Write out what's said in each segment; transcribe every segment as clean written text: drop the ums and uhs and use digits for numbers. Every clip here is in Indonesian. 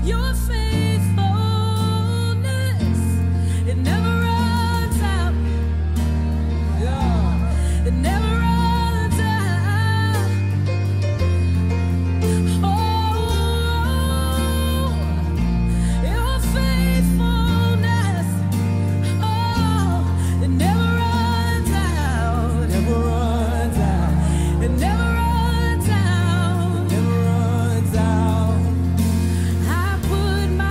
Your faithfulness, it never runs out. Yeah. It never runs out. Oh, your faithfulness, oh, it never runs out. Never runs out. It never runs out. Never runs out. I put my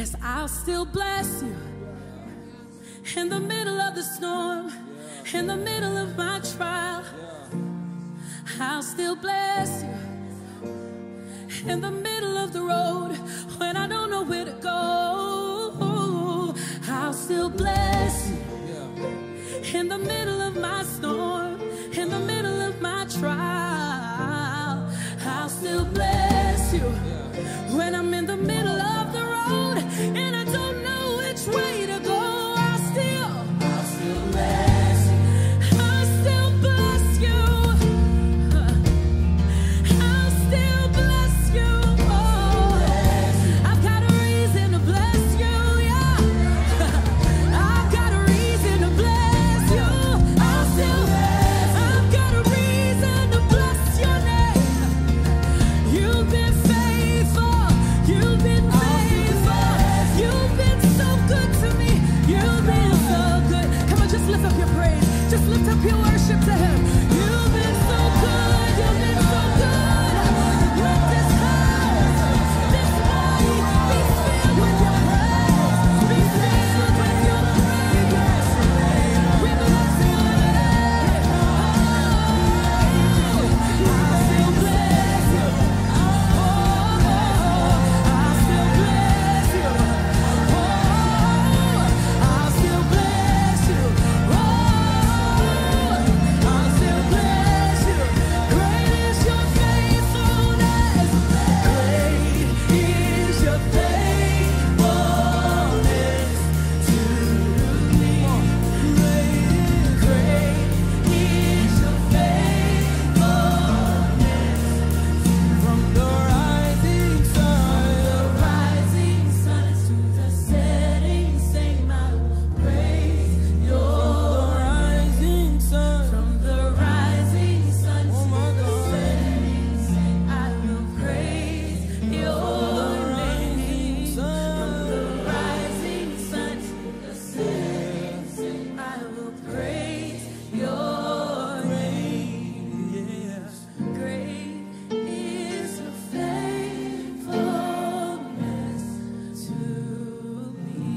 Yes, I'll still bless you in the middle of the storm, in the middle of my trial. I'll still bless you in the middle of the road when I don't know where to go. I'll still bless you in the middle of my storm, in the middle of my trial. I'll still bless you when I'm in the middle of the road and I don't know which way to go. I'll still bless you. I'll still bless you. I'll still bless you. Oh, I've got a reason to bless you, yeah. I've got a reason to bless you. I've got a reason to bless your name. You've been faithful. You've been faithful. You've been so good to me. You've been so good. Come on, just lift up your praise. Just lift up your worship to Him. You've been so good. You've been so good. Let this house, this body be filled with your praise. Be filled with your praise. We bless your name. I'll still bless you. I'll still bless you. I'll still bless you. I'll still bless you. Great is your faithfulness. Great is your faithfulness to me. Great is your faithfulness. From the rising sun to the setting sun, I will praise your rising sun. From the rising sun to the setting sun, I will praise your name. From the rising sun to the setting sun, I will praise your name. Great is your faithfulness to me.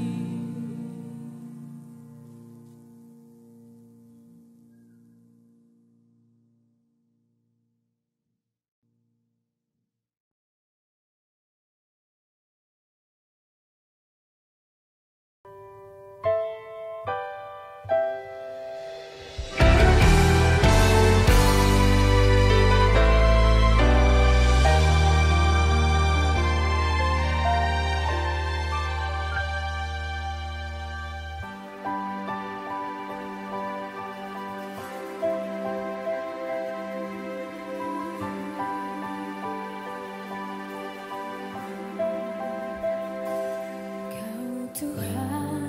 Kau Tuhan,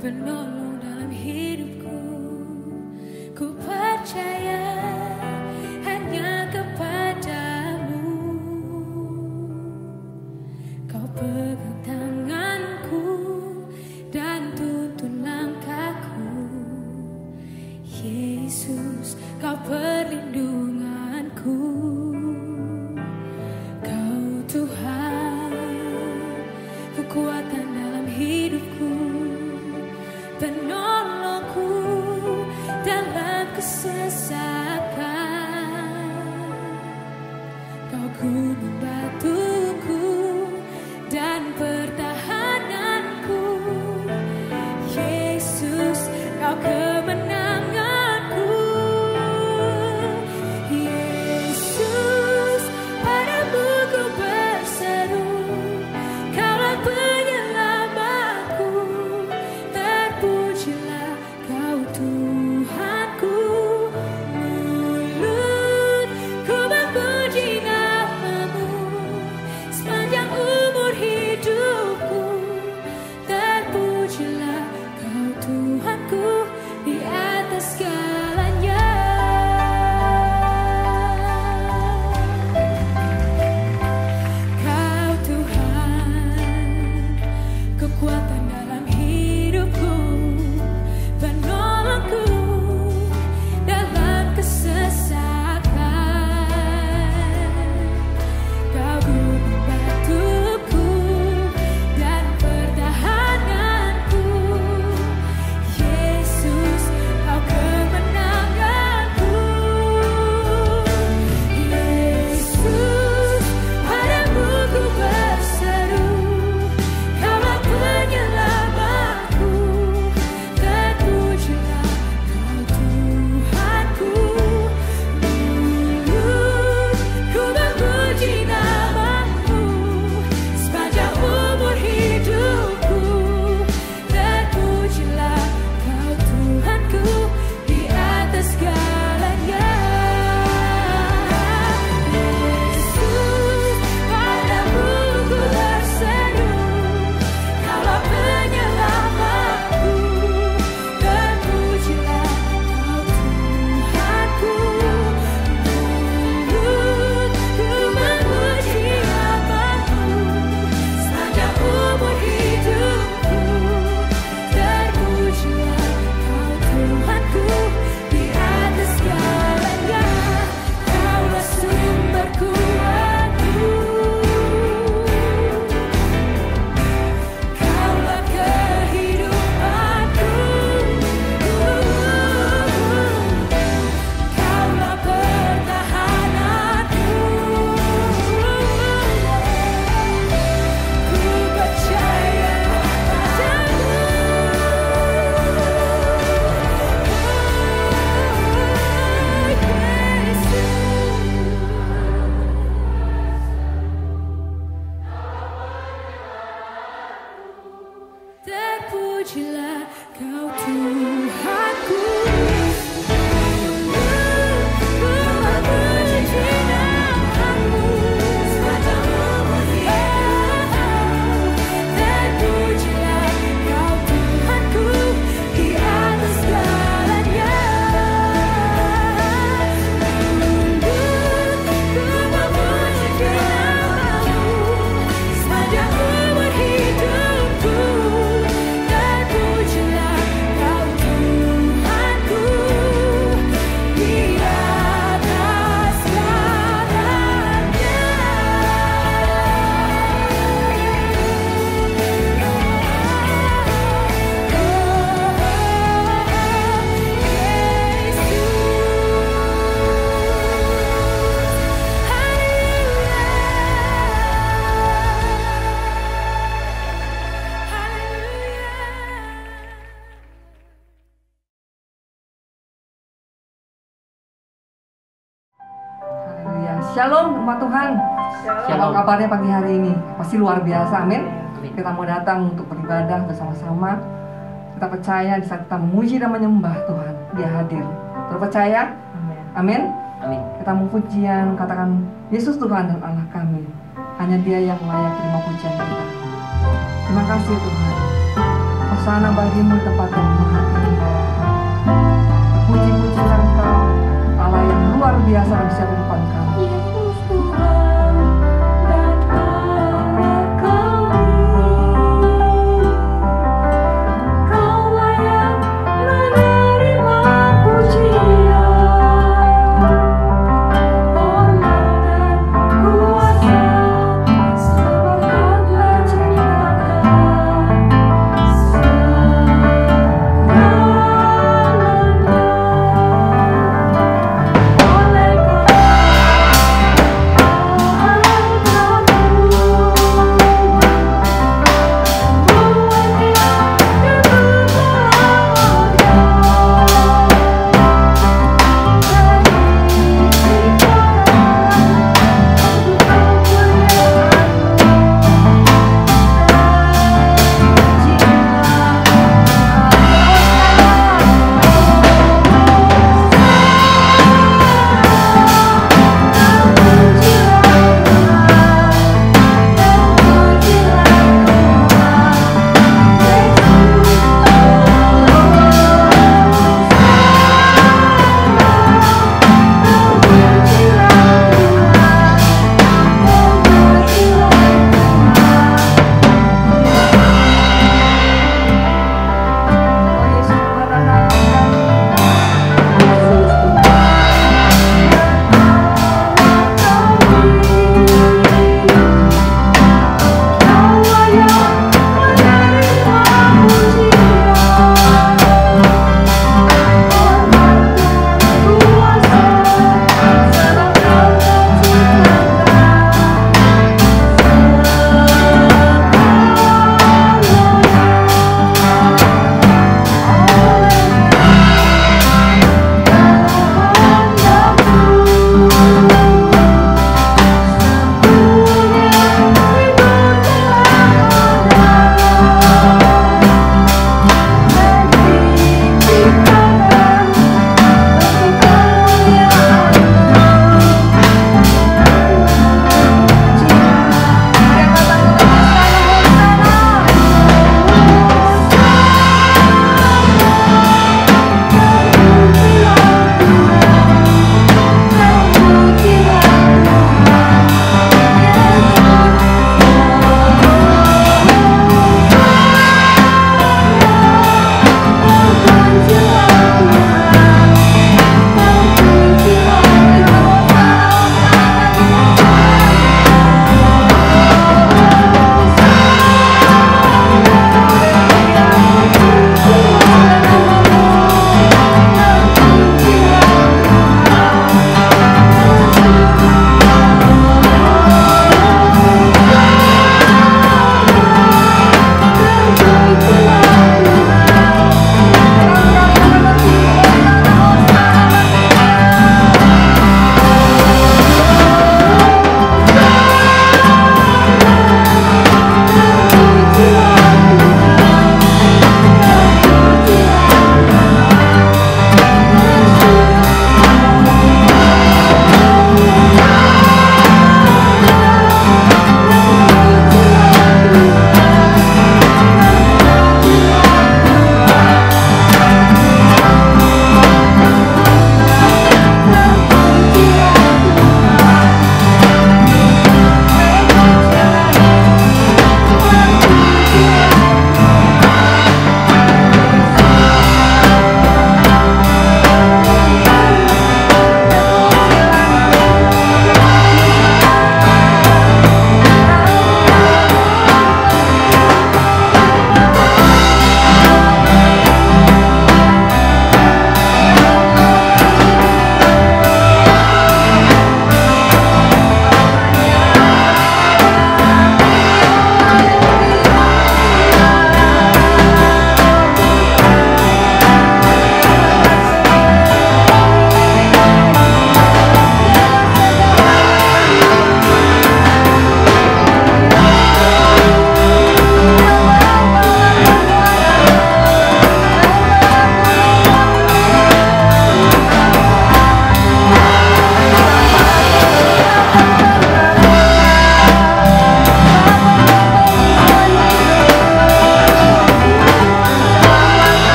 penolong dalam hidupku. Ku percaya hanya kepadamu. Kau pegang tanganku dan tuntun langkahku. Yesus, Kau perlindunganku. Kau Tuhan, kekuatan dalam hidupku, penolongku dalam kesesakan. Kau gunung batuku dan pertahananku. Yesus, Kau kemenanganku. Yesus, padamu ku berseru. Kaulah penyelamatku. Terpujilah Kau Tuhanku. Mulutku memuji namamu sepanjang umur hidupku. Terpujilah Kau Tuhanku di Shalom umat Tuhan. Apa kabarnya pagi hari ini? Pasti luar biasa, amin. Kita mau datang untuk beribadah bersama-sama. Kita percaya di saat kita memuji dan menyembah Tuhan, Dia hadir. Terpercaya? Amin. Amin. Kita mau pujian, katakan Yesus Tuhan dan Allah kami. Hanya Dia yang layak terima pujian kita. Terima kasih Tuhan. Hosana bagimu di tempat yang maha tinggi. Puji-pujilah Engkau, Allah yang luar biasa dalam setiap kehidupan kami. Yesus Tuhan dan Allah kami, Kau layak menerima pujian, hormat dan kuasa, sebab Kau telah ciptakan segala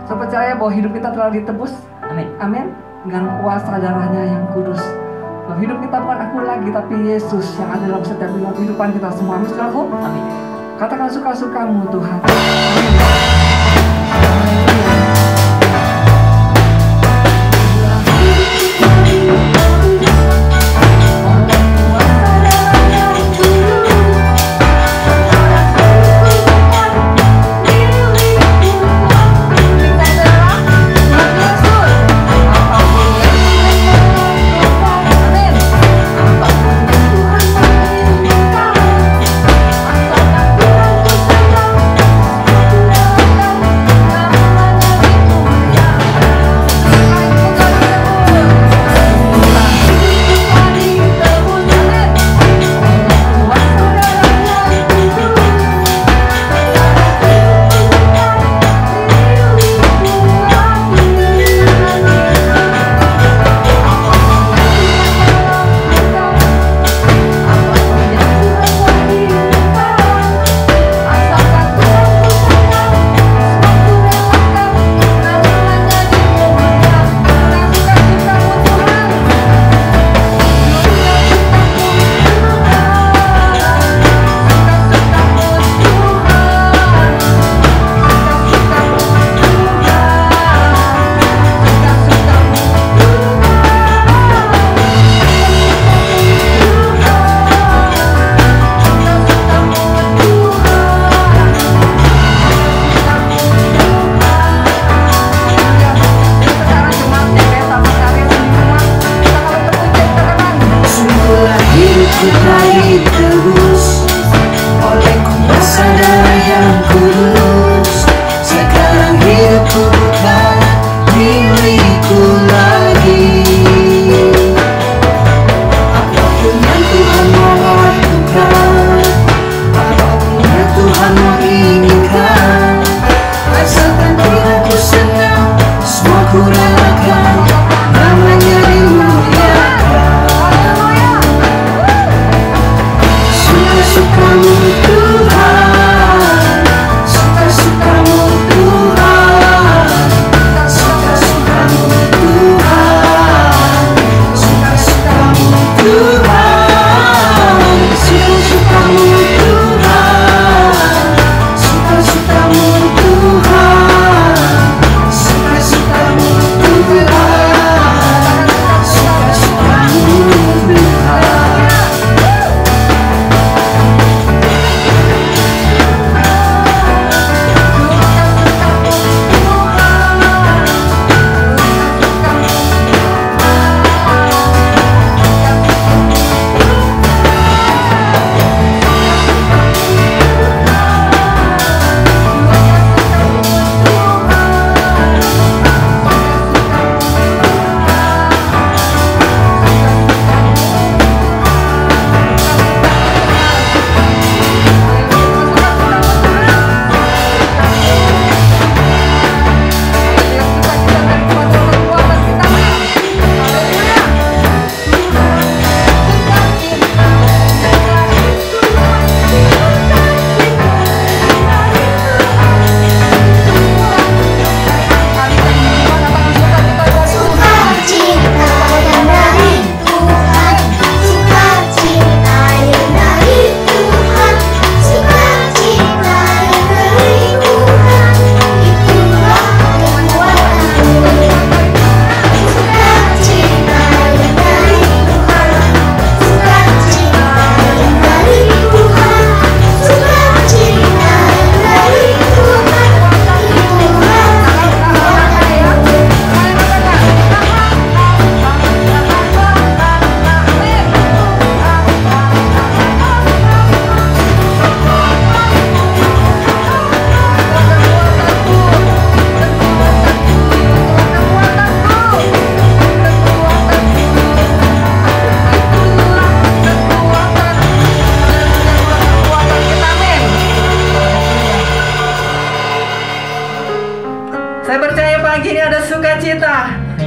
Saya percaya bahwa hidup kita telah ditebus. Amin. Amin. Dengan kuasa darahnya yang kudus. Bahwa hidup kita bukan aku lagi, tapi Yesus yang ada dalam setiap kehidupan kita semua. Amin, saudaraku. Amin. Katakan suka-sukamu Tuhan.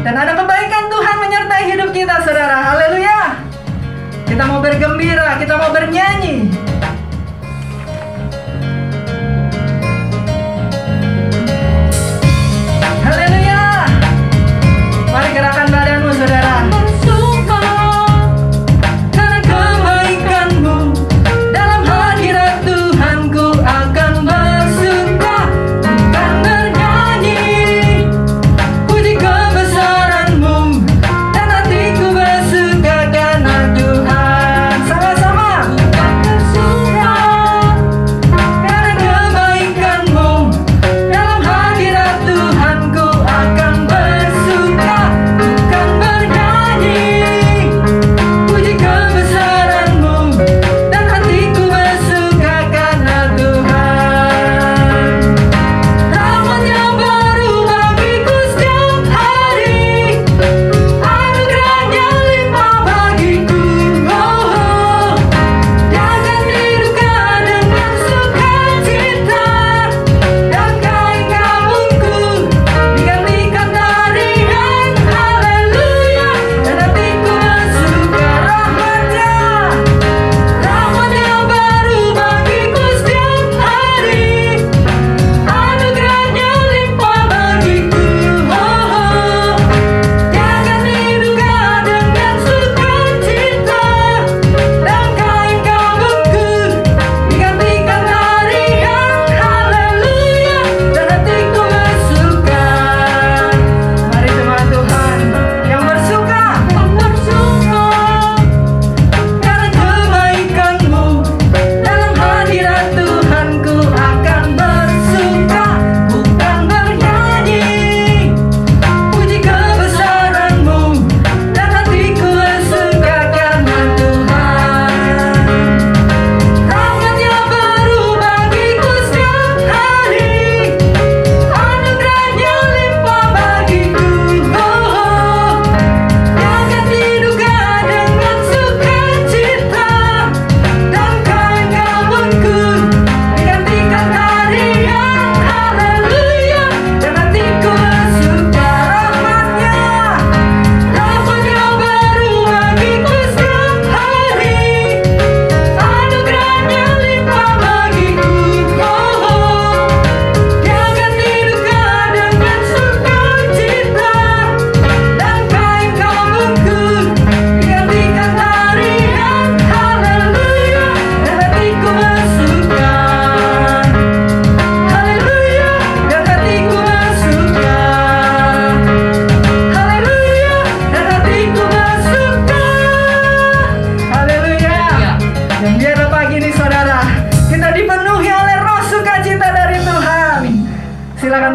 Dan ada kebaikan Tuhan menyertai hidup kita, saudara. Haleluya. Kita mau bergembira, kita mau bernyanyi.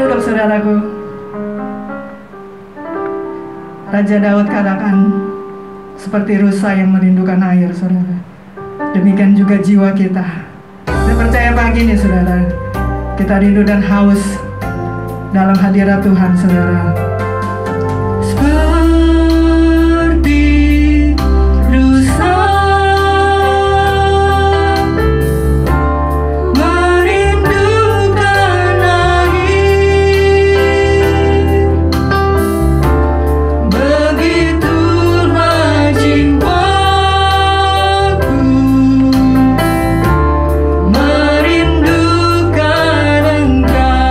Silakan duduk saudaraku. Raja Daud katakan, seperti rusa yang merindukan air, saudara. Demikian juga jiwa kita. Saya percaya pagi ini, saudara, kita rindu dan haus dalam hadirat Tuhan, saudara. Seperti rusa merindukan air, begitulah jiwaku merindukan Engkau.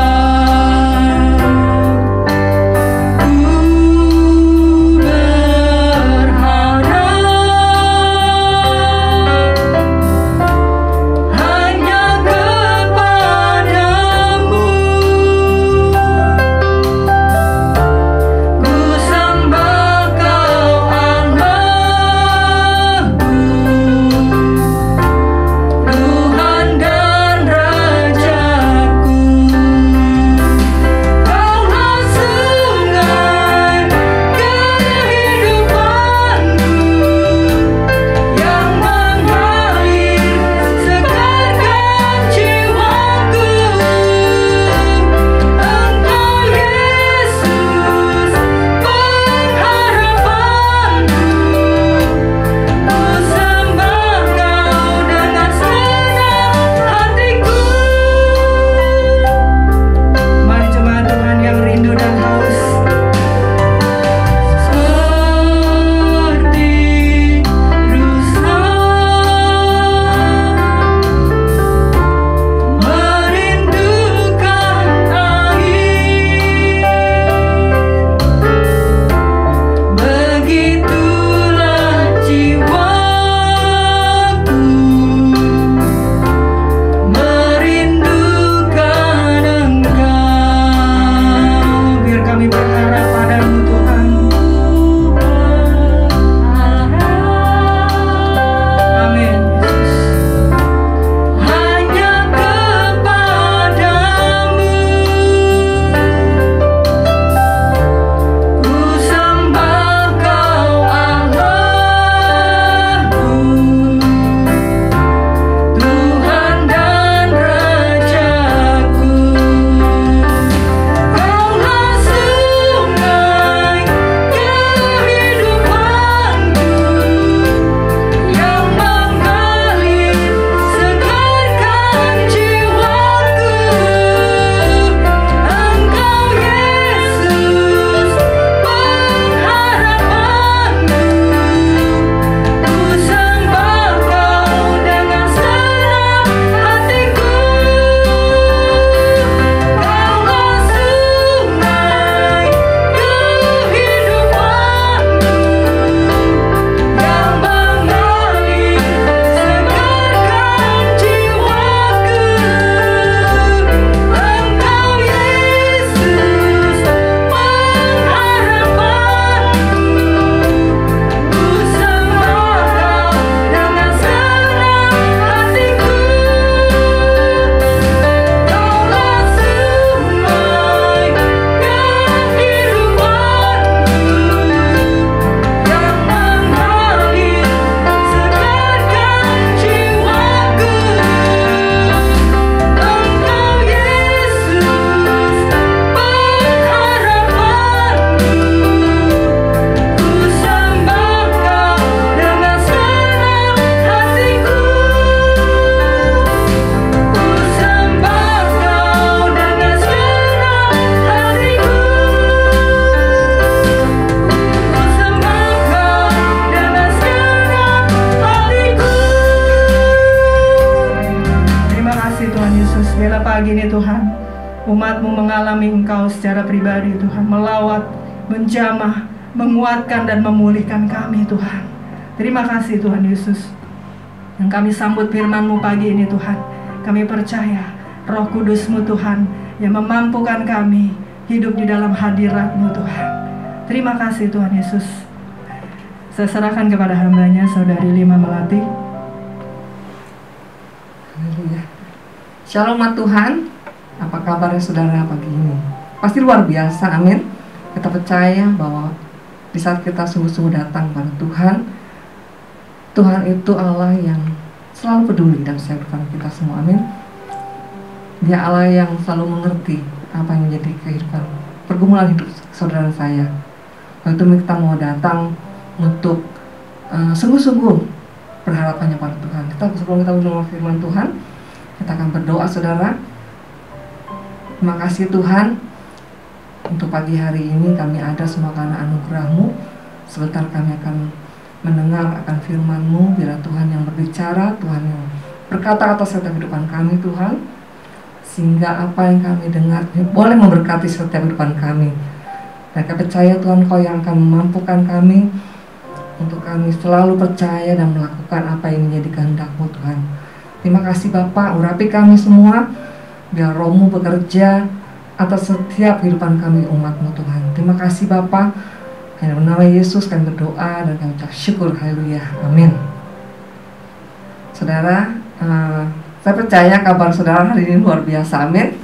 pagi ini Tuhan, umat-Mu mengalami Engkau secara pribadi Tuhan, melawat, menjamah, menguatkan dan memulihkan kami Tuhan. Terima kasih Tuhan Yesus. Yang kami sambut firman-Mu pagi ini Tuhan, kami percaya Roh Kudus-Mu Tuhan yang memampukan kami hidup di dalam hadirat-Mu Tuhan. Terima kasih Tuhan Yesus. Saya serahkan kepada hamba-Nya Saudari Lima Melati. Haleluya. Shalom Tuhan. Apa kabarnya saudara pagi ini? pasti luar biasa. Amin. Kita percaya bahwa di saat kita sungguh-sungguh datang pada Tuhan, Tuhan itu Allah yang selalu peduli dalam kehidupan kita semua. Amin. Dia Allah yang selalu mengerti apa yang menjadi kehidupan pergumulan hidup saudara saya. Waktu kita mau datang untuk sungguh-sungguh berharapannya pada Tuhan. Sebelum kita mendengar firman Tuhan, kita akan berdoa, saudara. Terima kasih Tuhan, untuk pagi hari ini kami ada semua karena anugerah-Mu. Sebentar kami akan mendengar akan firman-Mu. Biar Tuhan yang berbicara, Tuhan yang berkata atas setiap kehidupan kami Tuhan, sehingga apa yang kami dengar boleh memberkati setiap kehidupan kami. Dan kami percaya Tuhan, Kau yang akan memampukan kami untuk kami selalu percaya dan melakukan apa yang menjadi kehendak-Mu Tuhan. Terima kasih Bapa, urapi kami semua, biar Roh-Mu bekerja atas setiap kehidupan kami umat-Mu Tuhan. Terima kasih Bapa, hanya dalam nama Yesus kami berdoa dan kami ucap syukur, haleluya, amin. Saudara, saya percaya kabar saudara hari ini luar biasa, amin.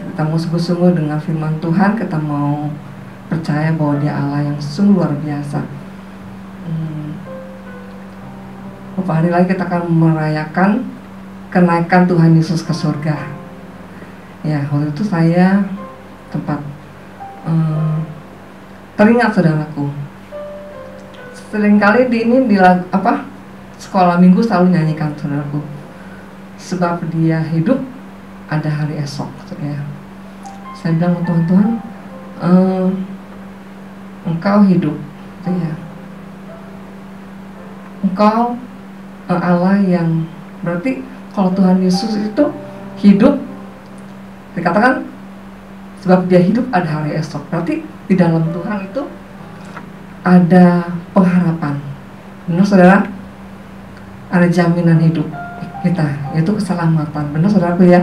Kita mau sungguh-sungguh dengan firman Tuhan, kita mau percaya bahwa Dia Allah yang sungguh luar biasa. Beberapa hari lagi kita akan merayakan kenaikan Tuhan Yesus ke surga. Ya, waktu itu saya tempat teringat saudaraku. Seringkali di sekolah minggu selalu nyanyikan saudaraku. Sebab Dia hidup, ada hari esok. Ya. Saya bilang Tuhan, Engkau hidup, ya. Engkau Allah yang berarti kalau Tuhan Yesus itu hidup, dikatakan sebab Dia hidup ada hari esok. Berarti di dalam Tuhan itu ada pengharapan. Benar saudara? Ada jaminan hidup kita, yaitu keselamatan. Benar saudaraku ya?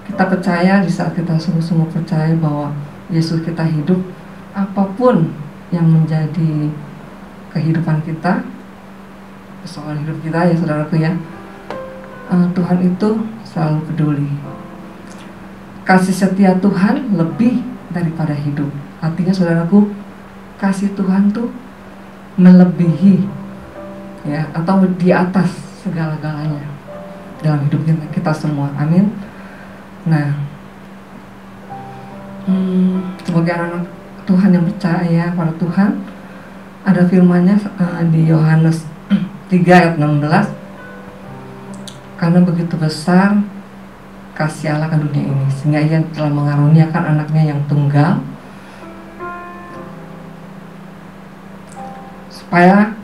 Kita percaya di saat kita sungguh-sungguh percaya bahwa Yesus kita hidup, apapun yang menjadi kehidupan kita, persoalan hidup kita ya saudaraku ya, Tuhan itu selalu peduli. Kasih setia Tuhan lebih daripada hidup. Artinya saudaraku, kasih Tuhan tuh melebihi ya, atau di atas segala-galanya dalam hidup kita semua. Amin. Nah, sebagai anak Tuhan yang percaya pada Tuhan, ada firman-Nya di Yohanes 3 ayat 16. Karena begitu besar kasih Allah ke dunia ini, sehingga Ia telah mengaruniakan anaknya yang tunggal, supaya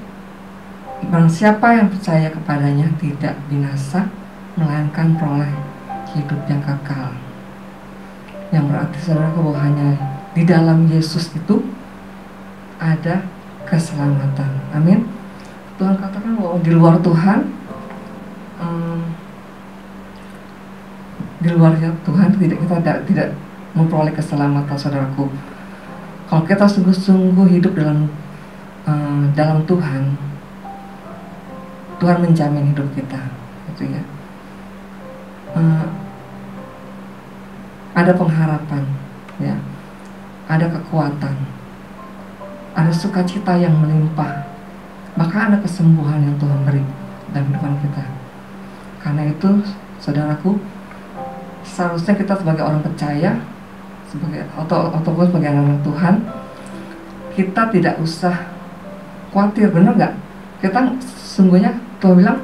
barang siapa yang percaya kepadanya tidak binasa, melainkan peroleh hidup yang kekal. Yang berarti saudara bahwa hanya di dalam Yesus itu ada keselamatan. Amin. Tuhan katakan bahwa di luar Tuhan, di luar Tuhan kita tidak memperoleh keselamatan, saudaraku. Kalau kita sungguh-sungguh hidup dalam Tuhan, Tuhan menjamin hidup kita, gitu ya. Ada pengharapan, ya, ada kekuatan, ada sukacita yang melimpah, maka ada kesembuhan yang Tuhan beri dalam kehidupan kita. Karena itu, saudaraku, seharusnya kita sebagai orang percaya, ataupun sebagai anak Tuhan, kita tidak usah khawatir, benar nggak? Kita sesungguhnya Tuhan bilang,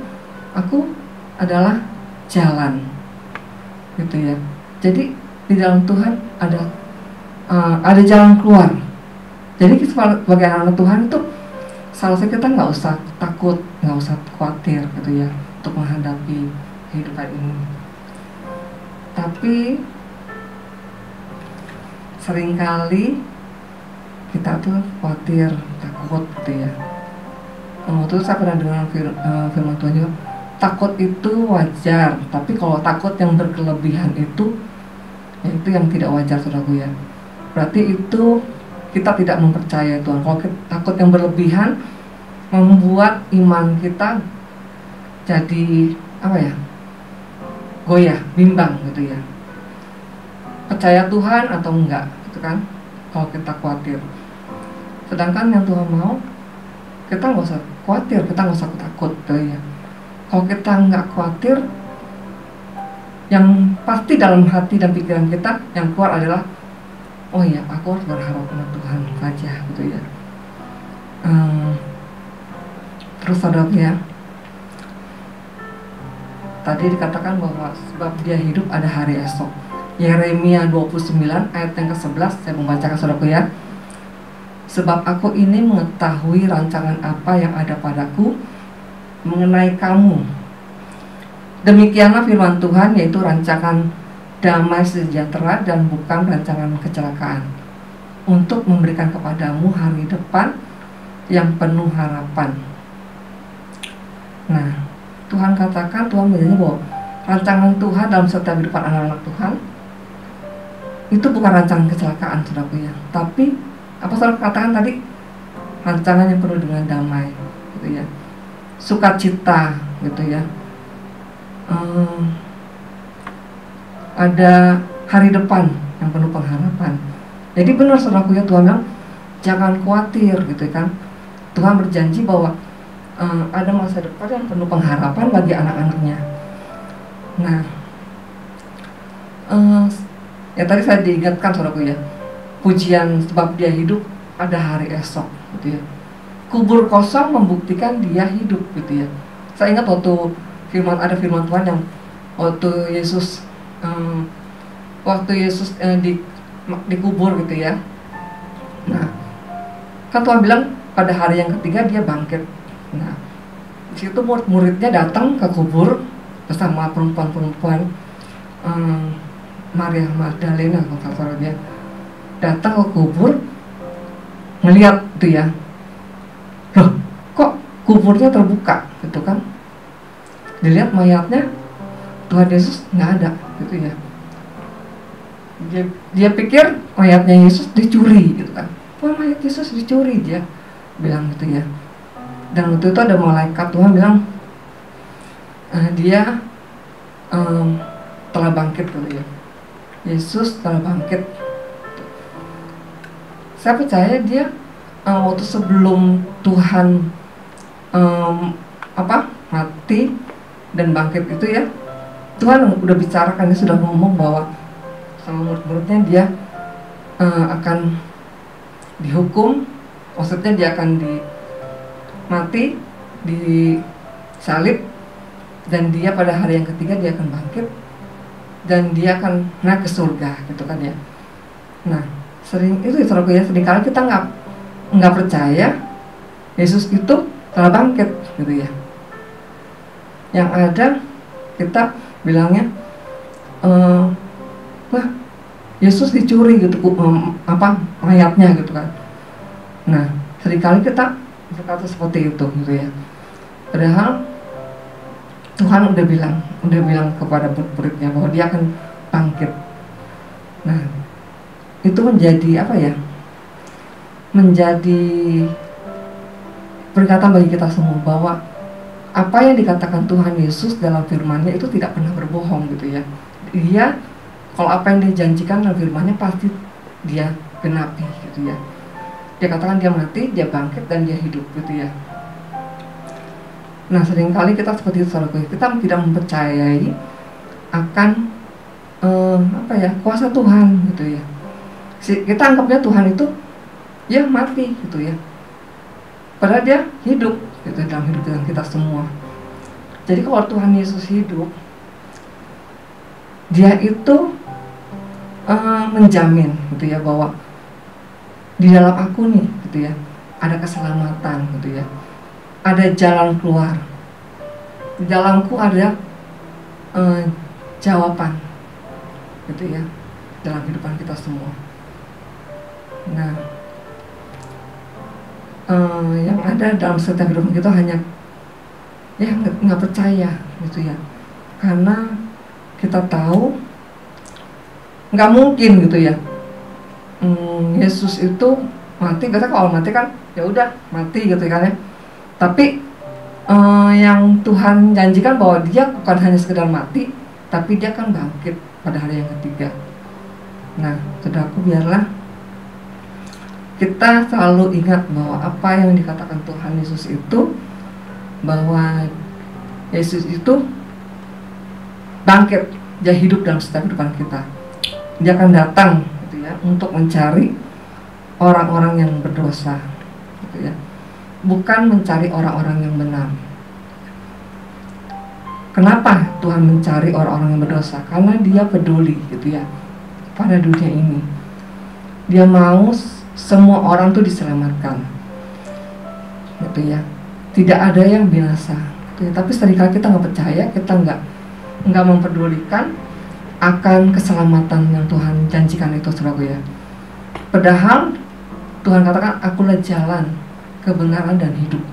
aku adalah jalan, gitu ya. Jadi di dalam Tuhan ada jalan keluar. Jadi sebagai anak Tuhan itu seharusnya kita nggak usah takut, nggak usah khawatir, gitu ya, untuk menghadapi kehidupan ini. Tapi seringkali kita tuh khawatir, takut, gitu ya. Waktu itu saya pernah dengar firman Tuhan juga, takut itu wajar, tapi kalau takut yang berkelebihan itu yang tidak wajar, saudaraku ya. Berarti itu kita tidak mempercayai Tuhan. Kalau takut yang berlebihan membuat iman kita jadi goyah, bimbang gitu ya. Percaya Tuhan atau enggak gitu kan, kalau kita khawatir. Sedangkan yang Tuhan mau, kita nggak usah khawatir, kita nggak usah takut gitu ya. Kalau kita nggak khawatir, yang pasti dalam hati dan pikiran kita yang keluar adalah, oh iya, aku harus berharap pada Tuhan saja gitu ya. Terus saudara ya, tadi dikatakan bahwa sebab dia hidup ada hari esok. Yeremia 29 ayat yang ke-11, saya membacakan saudara ya. Sebab aku ini mengetahui rancangan apa yang ada padaku mengenai kamu. Demikianlah firman Tuhan, yaitu rancangan damai sejahtera dan bukan rancangan kecelakaan, untuk memberikan kepadamu hari depan yang penuh harapan. Nah, Tuhan katakan, Tuhan bilang bahwa rancangan Tuhan dalam setiap kehidupan anak-anak Tuhan itu bukan rancangan kecelakaan, saudaraku ya, tapi apa saudara katakan tadi, rancangan yang penuh dengan damai gitu ya, sukacita gitu ya, ada hari depan yang penuh pengharapan. Jadi benar saudaraku ya, Tuhan bilang jangan khawatir gitu kan. Tuhan berjanji bahwa ada masa depan yang penuh pengharapan bagi anak-anaknya. Nah, ya tadi saya diingatkan saudaraku ya, pujian sebab dia hidup ada hari esok gitu ya. Kubur kosong membuktikan dia hidup gitu ya. Saya ingat waktu ada firman Tuhan yang waktu Yesus dikubur gitu ya. Nah, kan Tuhan bilang pada hari yang ketiga dia bangkit. Nah, di situ murid-muridnya datang ke kubur bersama perempuan-perempuan, Maria Magdalena kalau dia datang ke kubur, ngelihat tuh ya, loh kok kuburnya terbuka gitu kan, dilihat mayatnya Tuhan Yesus nggak ada gitu ya. Dia pikir mayatnya Yesus dicuri gitu kan, wah mayat Yesus dicuri, dia bilang gitu ya. Dan waktu itu ada malaikat Tuhan bilang dia telah bangkit gitu ya, Yesus telah bangkit. Saya percaya dia waktu sebelum Tuhan mati dan bangkit itu ya, Tuhan udah bicarakan, dia sudah ngomong bahwa sama murid-muridnya dia akan dihukum, maksudnya dia akan mati, disalib, dan dia pada hari yang ketiga dia akan bangkit dan dia akan naik ke surga gitu kan ya. Nah, sering itu saudaraku ya, seringkali kita nggak percaya Yesus itu telah bangkit gitu ya. Yang ada kita bilangnya wah Yesus dicuri gitu mayatnya gitu kan. Nah, seringkali kita berkata seperti itu gitu ya. Padahal Tuhan udah bilang kepada murid-muridnya bahwa dia akan bangkit. Nah, itu menjadi menjadi peringatan bagi kita semua bahwa apa yang dikatakan Tuhan Yesus dalam firman-Nya itu tidak pernah berbohong gitu ya. Dia kalau apa yang dia janjikan dalam firman-Nya pasti dia genapi gitu ya. Dia katakan dia mati, dia bangkit, dan dia hidup gitu ya. Nah, seringkali kita seperti itu saudaraku, kita tidak mempercayai akan kuasa Tuhan gitu ya. Kita anggapnya Tuhan itu ya mati gitu ya, padahal dia hidup gitu dalam hidup kita semua. Jadi kalau Tuhan Yesus hidup, dia itu menjamin gitu ya bahwa di dalam aku nih gitu ya ada keselamatan gitu ya, ada jalan keluar, di dalamku ada jawaban gitu ya dalam kehidupan kita semua. Nah, yang ada dalam setiap kehidupan kita hanya ya nggak percaya gitu ya, karena kita tahu nggak mungkin gitu ya. Yesus itu mati, biasa kalau mati kan ya udah mati gitu kan ya. Tapi yang Tuhan janjikan bahwa dia bukan hanya sekedar mati, tapi dia kan bangkit pada hari yang ketiga. Nah, saudaraku, biarlah kita selalu ingat bahwa apa yang dikatakan Tuhan Yesus itu, bahwa Yesus itu bangkit, dia hidup dalam setiap kehidupan kita. Dia akan datang gitu ya, untuk mencari orang-orang yang berdosa gitu ya, bukan mencari orang-orang yang benar. Kenapa Tuhan mencari orang-orang yang berdosa? Karena dia peduli gitu ya pada dunia ini. Dia mau semua orang tuh diselamatkan gitu ya, tidak ada yang binasa gitu ya. Tapi seringkali kita nggak percaya, kita nggak memperdulikan akan keselamatan yang Tuhan janjikan itu, saudaraku ya. Padahal Tuhan katakan, akulah jalan, kebenaran dan hidup.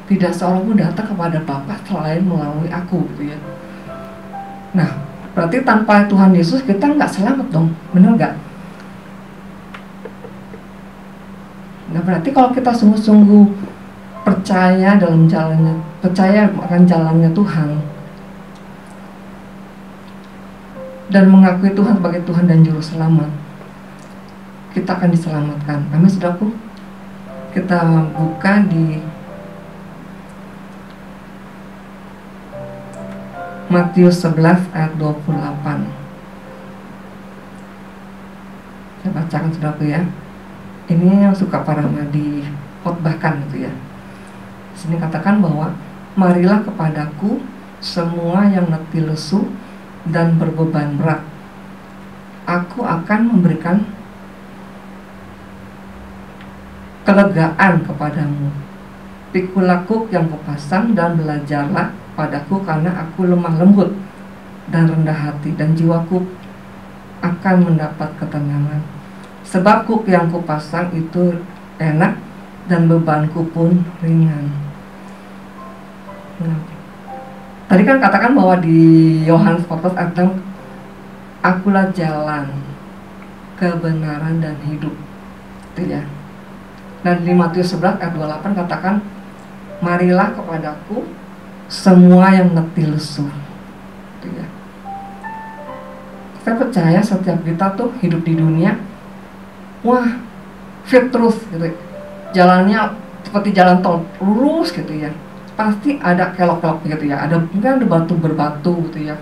Tidak seorang pun datang kepada Bapa selain melalui aku gitu ya. Nah, berarti tanpa Tuhan Yesus kita nggak selamat dong, benar nggak? Nah, berarti kalau kita sungguh-sungguh percaya dalam jalannya, percaya akan jalannya Tuhan, dan mengakui Tuhan sebagai Tuhan dan Juru Selamat, kita akan diselamatkan. Amin, saudaraku. Kita buka di Matius 11 ayat 28. Saya bacakan, saudaraku ya. Ini yang suka para nabi khotbahkan gitu ya. Di sini katakan bahwa marilah kepadaku semua yang letih lesu dan berbeban berat, aku akan memberikan kelegaan kepadamu. Pikulah kuk yang kupasang dan belajarlah padaku, karena aku lemah lembut dan rendah hati, dan jiwaku akan mendapat ketenangan. Sebab kuk yang kupasang itu enak dan bebanku pun ringan. Nah, tadi kan katakan bahwa di Yohanes 14 ayat 6, akulah jalan, kebenaran dan hidup. Itu ya. Dan di Matius 11 ayat 28 katakan, marilah kepadaku semua yang letih lesu. Itu ya. Saya percaya setiap kita tuh hidup di dunia, wah, fit terus gitu. Jalannya seperti jalan tol, lurus gitu ya. Pasti ada kelok-kelok gitu ya. Ada mungkin ada batu berbatu gitu ya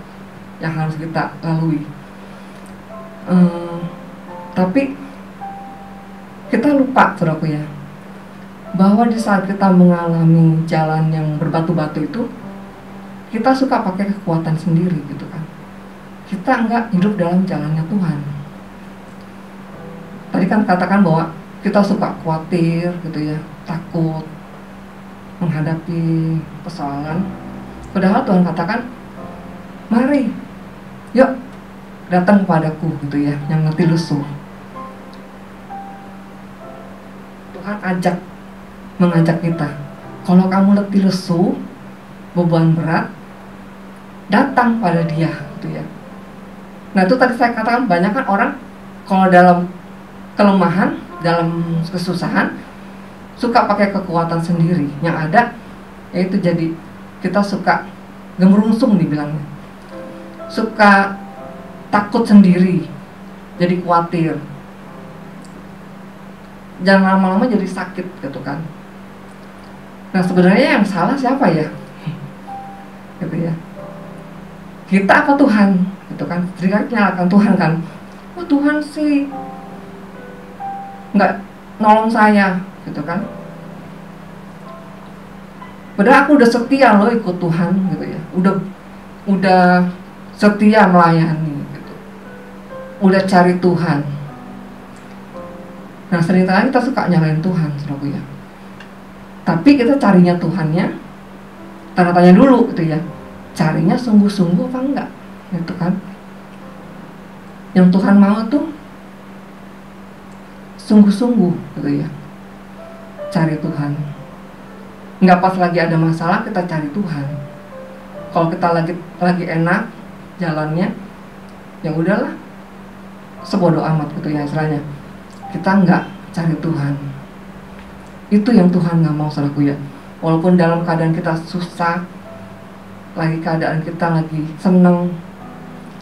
yang harus kita lalui. Tapi kita lupa, saudaraku ya, bahwa di saat kita mengalami jalan yang berbatu-batu itu, kita suka pakai kekuatan sendiri gitu kan. Kita enggak hidup dalam jalannya Tuhan. Tadi kan katakan bahwa kita suka khawatir gitu ya, takut menghadapi persoalan. Padahal Tuhan katakan, mari, yuk datang kepadaku gitu ya, yang letih lesu. Tuhan mengajak kita, kalau kamu letih lesu, beban berat, datang pada Dia gitu ya. Nah, itu tadi saya katakan, banyak kan orang kalau dalam kelemahan, dalam kesusahan, suka pakai kekuatan sendiri. Yang ada yaitu jadi kita suka gemerungsung dibilangnya, suka takut sendiri, jadi khawatir, jangan lama-lama jadi sakit gitu kan. Nah, sebenarnya yang salah siapa ya? Gitu ya. Kita apa Tuhan? Gitu kan. Sering nyalakan Tuhan kan. Oh, Tuhan sih nggak nolong saya, gitu kan. Padahal aku udah setia loh ikut Tuhan gitu ya. Udah setia melayani gitu. Udah cari Tuhan. Nah, seringkali kita suka nyalain Tuhan, saudaraku ya. Tapi kita carinya Tuhannya, tanda tanya dulu gitu ya. Carinya sungguh-sungguh apa enggak? Gitu kan. Yang Tuhan mau tuh sungguh-sungguh gitu ya. Cari Tuhan. Enggak pas lagi ada masalah kita cari Tuhan. Kalau kita lagi enak jalannya, ya udahlah, sebodoh amat gitu ya istilahnya. Kita enggak cari Tuhan. Itu yang Tuhan nggak mau, saudaraku ya. Walaupun dalam keadaan kita susah, lagi keadaan kita lagi seneng,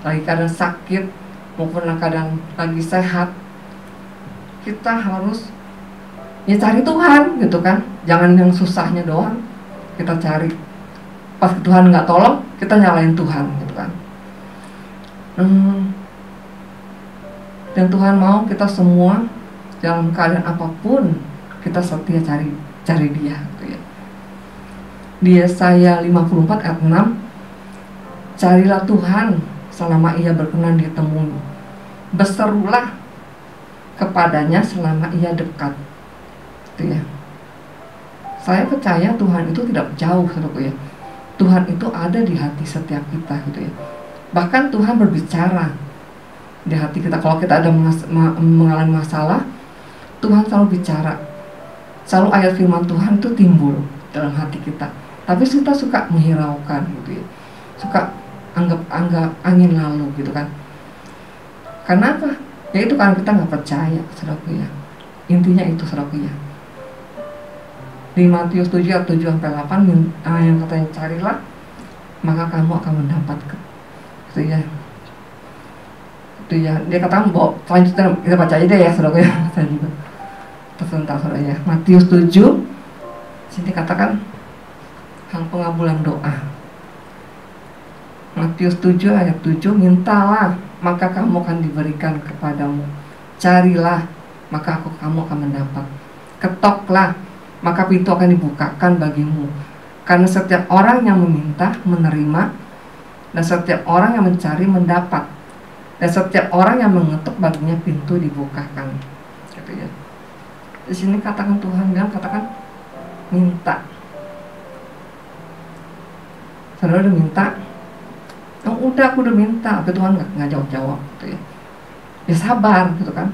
lagi keadaan sakit maupun keadaan lagi sehat, kita harus ya cari Tuhan gitu kan. Jangan yang susahnya doang kita cari. Pas Tuhan nggak tolong, kita nyalain Tuhan gitu kan. Dan Tuhan mau kita semua dalam keadaan apapun kita setia cari Dia gitu ya. Di Yesaya 54 ayat 6, carilah Tuhan selama Ia berkenan ditemui, berserulah kepadanya selama Ia dekat. Gitu ya. Saya percaya Tuhan itu tidak jauh, saudaraku ya. Tuhan itu ada di hati setiap kita gitu ya. Bahkan Tuhan berbicara di hati kita. Kalau kita ada mengalami masalah, Tuhan selalu bicara. Selalu ayat firman Tuhan itu timbul dalam hati kita. Tapi kita suka menghiraukan gitu ya. Suka anggap angin lalu gitu kan. Karena apa? Ya itu karena kita nggak percaya, saudaraku ya. Intinya itu, saudaraku ya. Di Matius 7 ayat 7-8 yang katanya carilah maka kamu akan mendapat gitu ya. Itu ya, dia katakan bahwa selanjutnya kita baca aja deh ya saudara ya. Saya juga tersentak saudara ya. Matius 7 sini katakan hal pengabulan doa. Matius 7 ayat 7, mintalah maka kamu akan diberikan kepadamu, carilah maka kamu akan mendapat, ketoklah maka pintu akan dibukakan bagimu. Karena setiap orang yang meminta menerima, dan setiap orang yang mencari mendapat, dan setiap orang yang mengetuk baginya pintu dibukakan. Gitu ya. Di sini katakan Tuhan bilang katakan minta. Saudara udah minta? Oh udah, aku udah minta, tapi Tuhan nggak jawab gitu ya. Ya sabar gitu kan.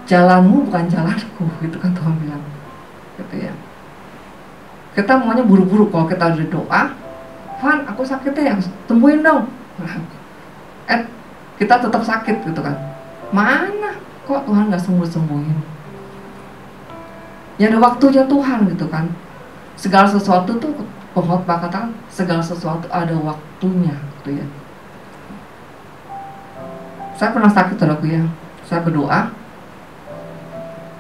Jalanmu bukan jalanku, gitu kan Tuhan bilang. Gitu ya. Kita maunya buru-buru. Kalau kita udah doa, Tuhan aku sakit ya, sembuhin dong. Kita tetap sakit gitu kan. Mana kok Tuhan nggak sembuhin? Ya ada waktunya Tuhan gitu kan. Segala sesuatu tuh pengkhotbah katakan segala sesuatu ada waktunya gitu ya. Saya pernah sakit saudaraku ya. Saya berdoa.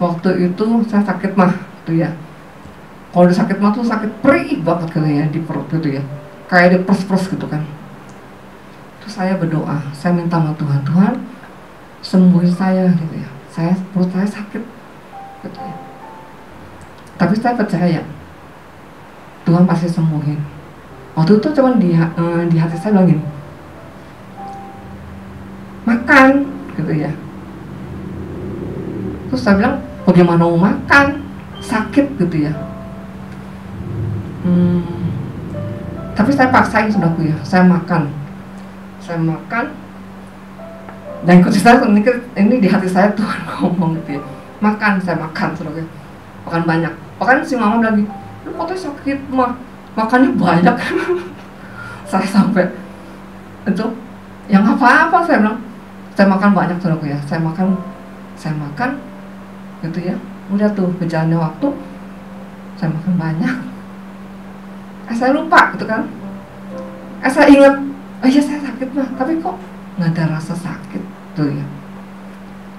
Waktu itu saya sakit mah gitu ya. Kalau udah sakit mah tuh sakit perih banget gitu ya di perut gitu ya. Kayak dipers-pers gitu kan. Terus saya berdoa, saya minta sama Tuhan, Tuhan sembuhin saya gitu ya. Perut saya sakit gitu ya. Tapi saya percaya Tuhan pasti sembuhin. Waktu itu cuman di hati saya bilang gini, makan gitu ya. Terus saya bilang bagaimana mau makan, sakit gitu ya. Tapi saya paksain saudaraku ya, saya makan. Dan kunci saya ini di hati saya Tuhan ngomong gitu ya, makan, saya makan saudaraku ya. Makan banyak. Bahkan si mama bilang gitu, lu katanya sakit mah, makannya banyak. Saya sampai itu, ya nggak apa-apa saya bilang, saya makan banyak saudaraku ya, saya makan gitu ya. Udah tuh berjalannya waktu, saya makan banyak. Saya lupa gitu kan. Saya ingat, oh iya saya sakit mah, tapi kok nggak ada rasa sakit tuh ya.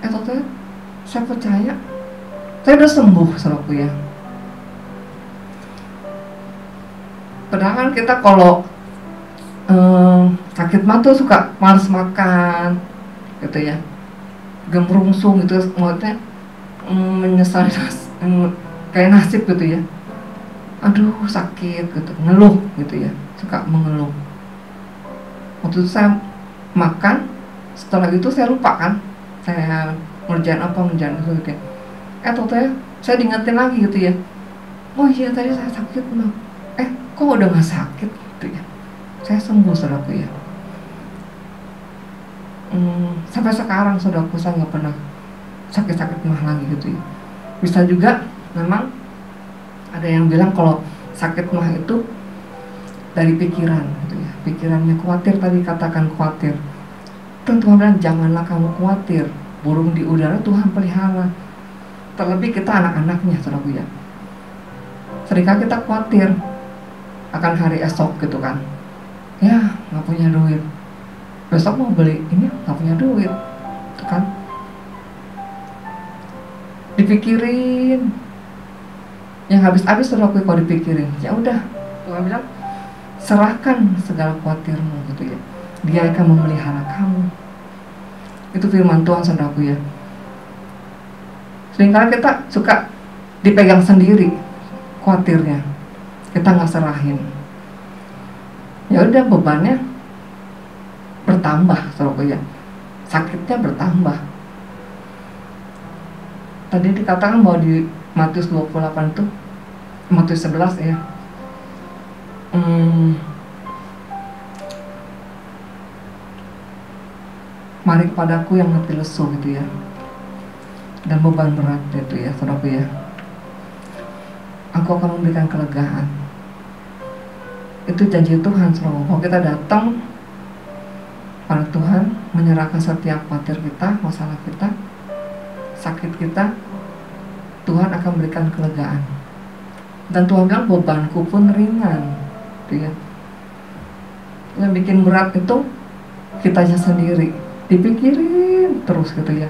Total saya percaya saya udah sembuh saudaraku ya. Padahal kan kita kalau sakit mah tuh suka males makan gitu ya, gemrungsung gitu, maksudnya menyesal kayak nasib gitu ya. Aduh sakit gitu, ngeluh gitu ya, suka mengeluh. Waktu itu saya makan, setelah itu saya lupa kan, saya ngerjain itu gitu ya. Total saya diingetin lagi gitu ya, oh iya tadi saya sakit mah, kok udah gak sakit gitu ya. Saya sembuh saudaraku ya. Sampai sekarang saudaraku saya gak pernah sakit-sakit mah lagi gitu ya. Bisa juga memang ada yang bilang kalau sakit mah itu dari pikiran gitu ya. Pikirannya khawatir, tadi katakan khawatir. Tuhan bilang janganlah kamu khawatir, burung di udara Tuhan pelihara. Terlebih kita anak-anaknya saudaraku ya. Seringkali kita khawatir akan hari esok gitu kan. Ya nggak punya duit, besok mau beli ini nggak punya duit, itu kan dipikirin yang habis-habis. Saudaraku, kalau dipikirin ya udah, Tuhan bilang serahkan segala khawatirmu gitu ya, Dia akan memelihara kamu. Itu firman Tuhan, saudaraku ya. Seringkali kita suka dipegang sendiri khawatirnya, kita nggak serahin. Ya udah, bebannya bertambah, saudaraku ya, sakitnya bertambah. Tadi dikatakan bahwa di Matius 28 itu, Matius 11 ya, mari kepadaku yang letih lesu gitu ya, dan beban berat itu ya, saudaraku ya, aku akan memberikan kelegaan. Itu janji Tuhan, saudara. Kalau kita datang pada Tuhan, menyerahkan setiap khawatir kita, masalah kita, sakit kita, Tuhan akan berikan kelegaan. Dan Tuhan bilang bebanku pun ringan, gitu ya. Yang bikin berat itu kitanya sendiri, dipikirin terus gitu ya,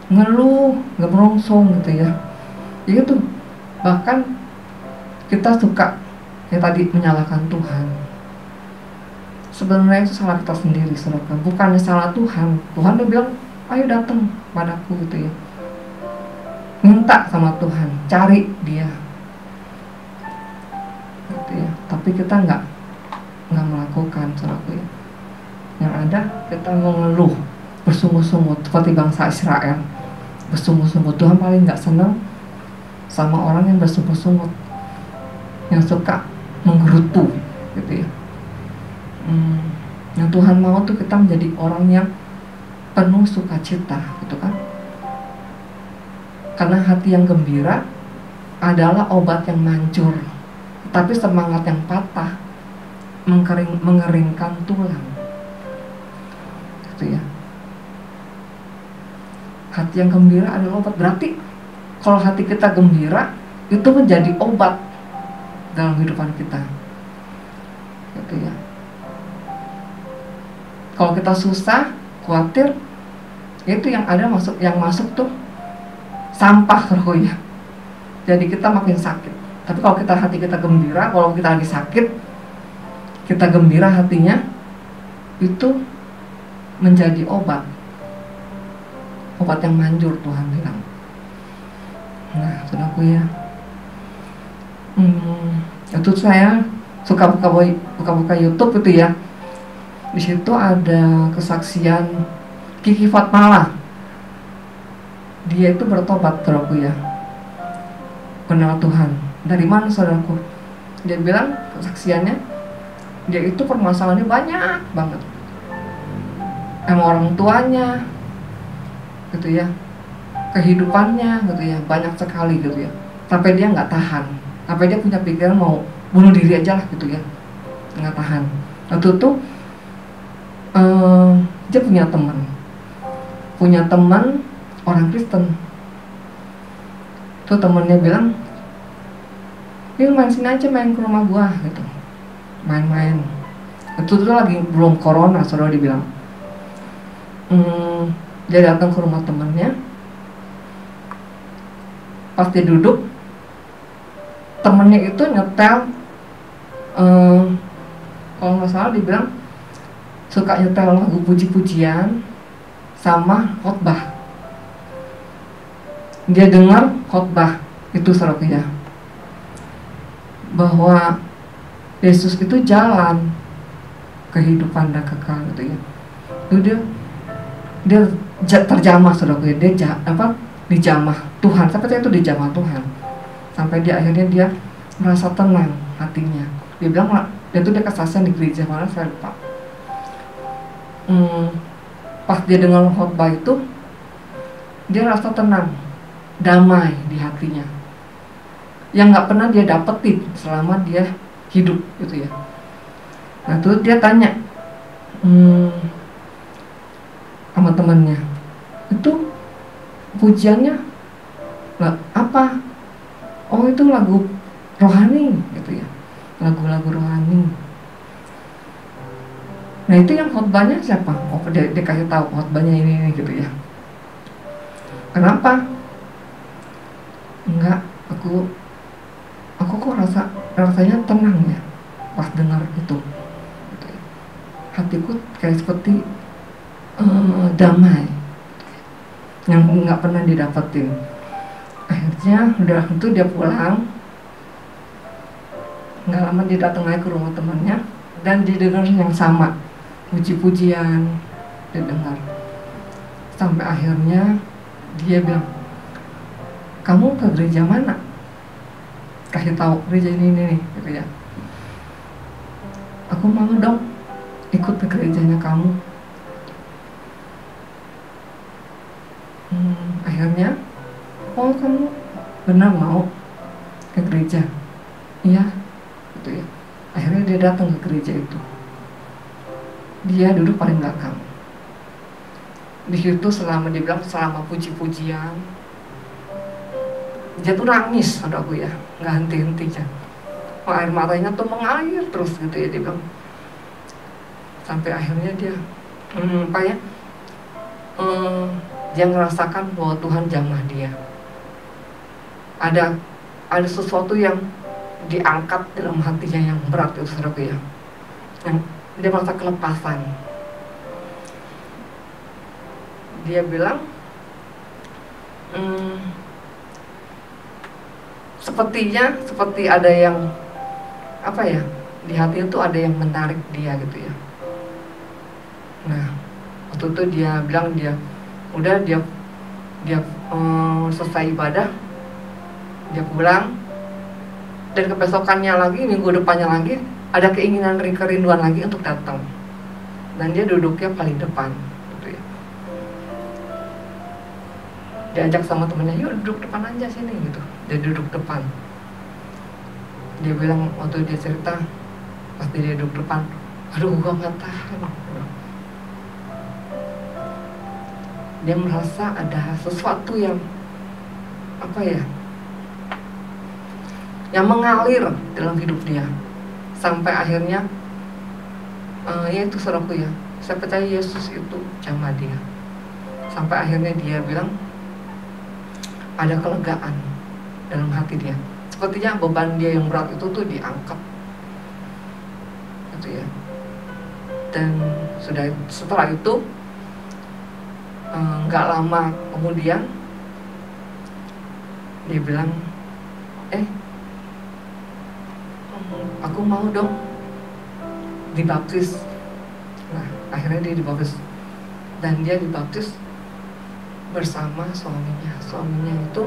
ngeluh, ngebrongsong gitu ya. Itu bahkan kita suka ya tadi menyalahkan Tuhan. Sebenarnya itu salah kita sendiri, saudara. Bukannya salah Tuhan. Tuhan udah bilang, ayo datang padaku gitu ya. Minta sama Tuhan, cari Dia. Gitu ya. Tapi kita nggak melakukan, saudara ya. Yang ada kita mengeluh, bersungut-sungut seperti bangsa Israel. Bersungut-sungut. Tuhan paling nggak senang sama orang yang bersungut-sungut, yang suka menggerutu, gitu ya. Yang Tuhan mau tuh kita menjadi orang yang penuh sukacita, gitu kan? Karena hati yang gembira adalah obat yang mancur, tapi semangat yang patah mengeringkan tulang, gitu ya. Hati yang gembira adalah obat. Berarti kalau hati kita gembira, itu menjadi obat dalam kehidupan kita, gitu ya. Kalau kita susah, khawatir, itu yang ada yang masuk tuh sampah ya. Jadi kita makin sakit. Tapi kalau hati kita gembira, kalau kita lagi sakit, kita gembira hatinya, itu menjadi obat yang manjur, Tuhan bilang. Nah, saudaraku ya, itu saya suka buka YouTube itu ya. Di situ ada kesaksian Kiki Fatmala. Dia itu bertobat, saudaraku ya, kenal Tuhan. Dari mana, saudaraku? Dia bilang kesaksiannya, dia itu permasalahannya banyak banget sama orang tuanya, gitu ya, kehidupannya, gitu ya, banyak sekali gitu ya. Sampai dia nggak tahan, sampai dia punya pikiran mau bunuh diri aja lah, gitu ya, nggak tahan. Waktu itu dia punya teman orang Kristen. Tuh temennya bilang, yuk main sini aja, main ke rumah gua gitu, main-main. Itu tuh lagi belum corona, saudara, dibilang. Dia datang ke rumah temennya. Pas dia duduk, temennya itu nyetel, kalau nggak salah dibilang suka nyetel lagu puji-pujian sama khotbah. Dia dengar khotbah itu, saudara ya, bahwa Yesus itu jalan kehidupan dan kekal, gitu ya. Itu dia terjamah, saudara ya, dia dijamah Tuhan, sampai itu dijamah Tuhan, sampai dia akhirnya dia merasa tenang hatinya. Dia bilang, dia kesaksian di gereja mana saya lupa. Pas dia dengar khotbah itu, dia rasa tenang, damai di hatinya, yang nggak pernah dia dapetin selama dia hidup, gitu ya. Nah terus dia tanya sama temannya, itu pujiannya apa? Oh, itu lagu rohani, gitu ya, lagu-lagu rohani. Nah itu yang khotbahnya siapa? Oh dia kasih tahu khotbahnya ini gitu ya. Kenapa? Enggak, aku kok rasanya tenang ya pas dengar itu. Gitu ya. Hatiku kayak seperti damai yang nggak pernah didapetin. Akhirnya udah itu dia pulang, nggak lama dia datang lagi ke rumah temannya dan didengar yang sama, puji-pujian didengar. Sampai akhirnya dia bilang, kamu ke gereja mana? Kasih tahu gereja ini nih gitu ya. Aku mau dong ikut ke gerejanya kamu. Akhirnya, oh kamu benar mau ke gereja? Iya, gitu ya. Akhirnya dia datang ke gereja itu. Dia duduk paling belakang. Di situ selama puji-pujian, dia tuh nangis, saudaraku ya, nggak henti-henti kan. Air matanya tuh mengalir terus gitu ya, dia bilang. Sampai akhirnya dia, dia merasakan bahwa Tuhan jamah dia. Ada sesuatu yang diangkat dalam hatinya yang berat itu, saudaraku ya. Yang dia merasa kelepasan. Dia bilang, seperti ada yang di hati itu ada yang menarik dia gitu ya. Nah, waktu itu dia bilang dia selesai ibadah, dia pulang, dan kebesokannya lagi, minggu depannya lagi ada keinginan kerinduan lagi untuk datang, dan dia duduknya paling depan gitu ya. Diajak sama temennya, yuk duduk depan aja sini gitu. Dia duduk depan. Dia bilang waktu dia cerita, pas dia duduk depan, aduh gua nggak tahan. Dia merasa ada sesuatu yang yang mengalir dalam hidup dia, sampai akhirnya ya itu, saudaraku ya, saya percaya Yesus itu jamah dia. Sampai akhirnya dia bilang ada kelegaan dalam hati dia, sepertinya beban dia yang berat itu tuh diangkat gitu ya. Dan setelah itu nggak lama kemudian dia bilang, aku mau dong dibaptis. Nah, akhirnya dia dibaptis, dan dia dibaptis bersama suaminya. Suaminya itu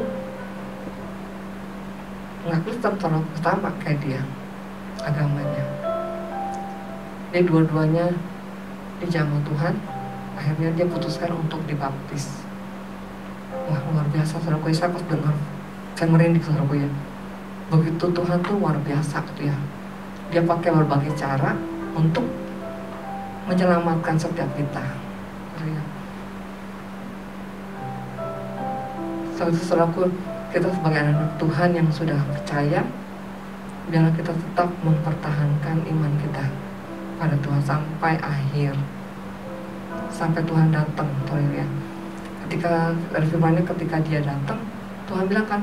nggak Kristen, pertama kayak dia agamanya. Dia dua-duanya dijamah Tuhan. Akhirnya dia putuskan untuk dibaptis. Wah, luar biasa, saudaraku. Saya pas dengar, saya merinding, saudaraku ya. Begitu Tuhan tuh luar biasa gitu ya. Dia pakai berbagai cara untuk menyelamatkan setiap kita gitu ya. Saudaraku, kita sebagai anak Tuhan yang sudah percaya, biarlah kita tetap mempertahankan iman kita pada Tuhan sampai akhir, sampai Tuhan datang, ya. Ketika dari firman-Nya, ketika dia datang, Tuhan bilang kan,